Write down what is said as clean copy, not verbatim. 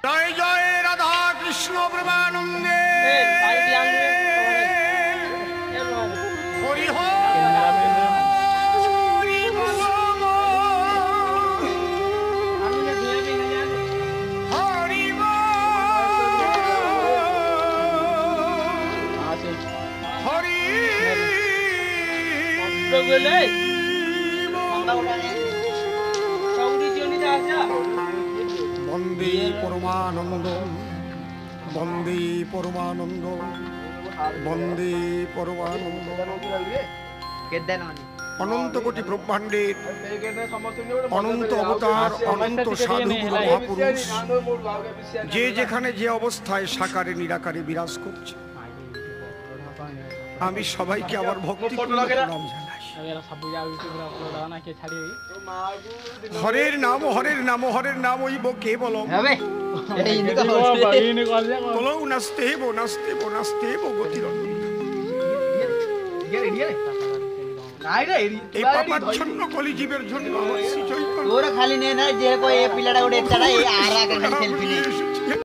জয় জয় রাধা কৃষ্ণ প্রেমানন্দে হরি হরি বল হরি হরি বন্দে পরমানন্দ বন্দে পরমানন্দ বন্দে পরমানন্দ। অনন্ত কোটি ব্রহ্মাণ্ডের অনন্ত অবতার অনন্ত সাধু গুরু মহাপুরুষ যে যেখানে যে অবস্থায় সাকারে নিরাকারে বিরাজ করছে, আমি সবাইকে আমার ভক্তি প্রণাম জানাই। হরের নাম হরের নাম হরের নাম ওইব কেবলম বলো নাস্তে বো নাস্তে বো নাস্তে বো গতির। এই পাপাচ্ছন্ন কলিজীবের জন্য খালি নে না যে পিলাটা গোটে সেলফি